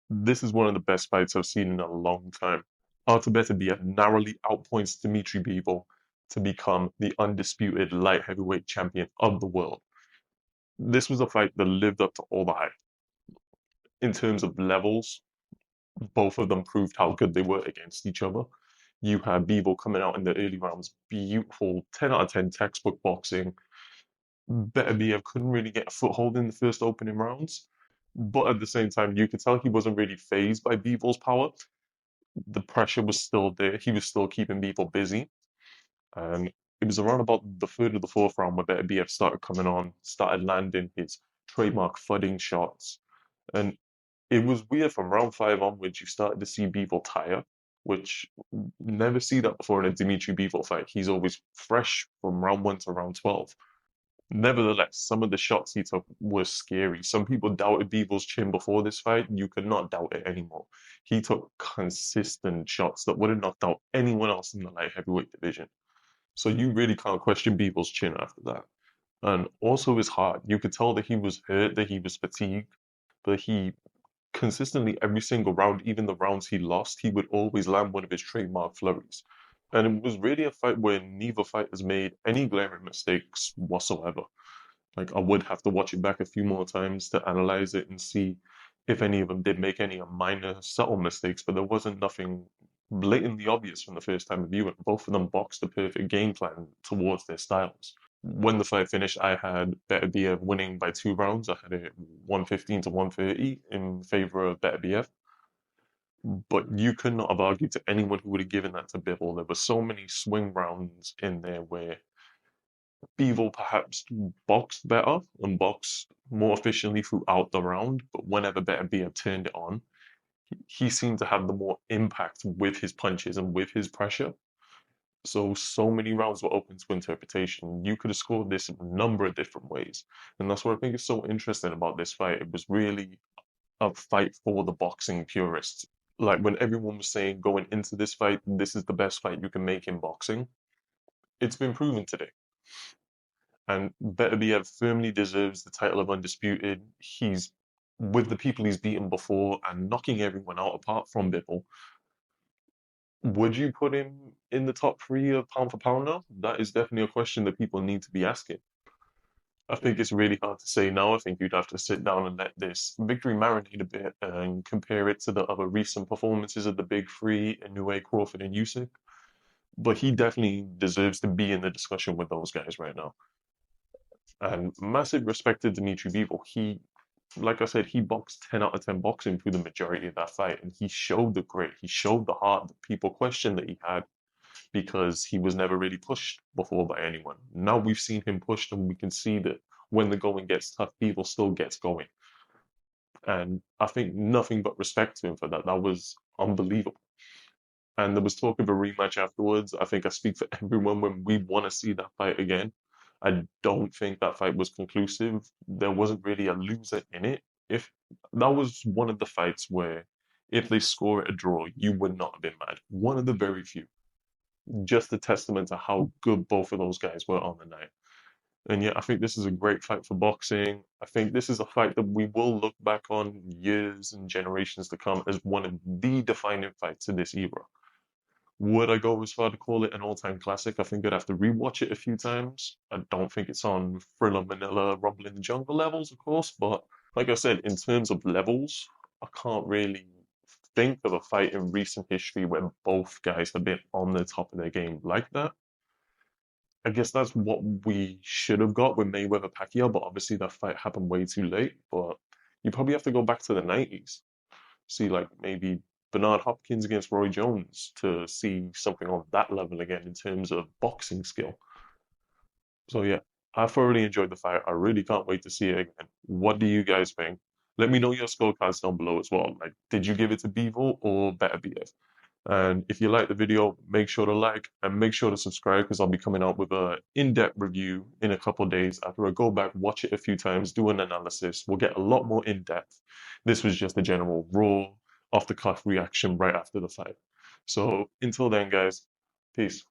This is one of the best fights I've seen in a long time. Artur Beterbiev narrowly outpoints Dmitry Bivol to become the undisputed light heavyweight champion of the world. This was a fight that lived up to all the hype. In terms of levels, both of them proved how good they were against each other. You had Bivol coming out in the early rounds, beautiful 10 out of 10 textbook boxing. Beterbiev couldn't really get a foothold in the first opening rounds, but at the same time, you could tell he wasn't really phased by Bivol's power. The pressure was still there. He was still keeping people busy. And it was around about the third or the fourth round where Beterbiev started coming on, started landing his trademark thudding shots. And it was weird from round five onwards, you started to see Bivol tire, which never see that before in a Dimitri Bivol fight. He's always fresh from round one to round 12. Nevertheless, some of the shots he took were scary. Some people doubted Bivol's chin before this fight. You could not doubt it anymore. He took consistent shots that would have knocked out anyone else in the light heavyweight division. So you really can't question Bivol's chin after that. And also his heart. You could tell that he was hurt, that he was fatigued, but he consistently every single round, even the rounds he lost, he would always land one of his trademark flurries. And it was really a fight where neither fighters made any glaring mistakes whatsoever. Like I would have to watch it back a few more times to analyze it and see if any of them did make any minor subtle mistakes, but there wasn't nothing blatantly obvious from the first time of viewing. Both of them boxed the perfect game plan towards their styles. When the fight finished, I had Beterbiev winning by 2 rounds. I had it 115 to 130 in favor of Beterbiev. But you could not have argued to anyone who would have given that to Bivol. There were so many swing rounds in there where Bivol perhaps boxed better and boxed more efficiently throughout the round, but whenever Beterbiev turned it on, he seemed to have the more impact with his punches and with his pressure. So many rounds were open to interpretation. You could have scored this in a number of different ways. And that's what I think is so interesting about this fight. It was really a fight for the boxing purists. Like when everyone was saying going into this fight, this is the best fight you can make in boxing, it's been proven today. And Beterbiev firmly deserves the title of undisputed. He's with the people he's beaten before and knocking everyone out apart from Bivol. Would you put him in the top three of pound for pound now? That is definitely a question that people need to be asking. I think it's really hard to say now. I think you'd have to sit down and let this victory marinate a bit and compare it to the other recent performances of the big three, Inoue, Crawford, and Usyk. But he definitely deserves to be in the discussion with those guys right now. And massive respect to Dmitry Bivol. He, like I said, he boxed 10 out of 10 boxing through the majority of that fight, and he showed the grit. He showed the heart that people questioned that he had because he was never really pushed before by anyone. Now we've seen him pushed, and we can see that when the going gets tough, people still gets going. And I think nothing but respect to him for that. That was unbelievable. And there was talk of a rematch afterwards. I think I speak for everyone when we want to see that fight again. I don't think that fight was conclusive. There wasn't really a loser in it. If that was one of the fights where if they score it a draw, you would not have been mad. One of the very few. Just a testament to how good both of those guys were on the night. And yeah, I think this is a great fight for boxing. I think this is a fight that we will look back on years and generations to come as one of the defining fights of this era. Would I go as far to call it an all-time classic? I think I'd have to rewatch it a few times. I don't think it's on Thriller Manila, Rumble in the Jungle levels, of course, but like I said, in terms of levels, I can't really think of a fight in recent history where both guys have been on the top of their game like that. I guess that's what we should have got with Mayweather Pacquiao, but obviously that fight happened way too late. But you probably have to go back to the 90s, see like maybe Bernard Hopkins against Roy Jones to see something on that level again in terms of boxing skill. So yeah, I thoroughly enjoyed the fight. I really can't wait to see it again. What do you guys think? Let me know your scorecards down below as well. Like, did you give it to Bivol or Beterbiev? And if you like the video, make sure to like and make sure to subscribe because I'll be coming out with a in-depth review in a couple of days after I go back, watch it a few times, do an analysis. We'll get a lot more in-depth. This was just a general raw, off-the-cuff reaction right after the fight. So until then, guys, peace.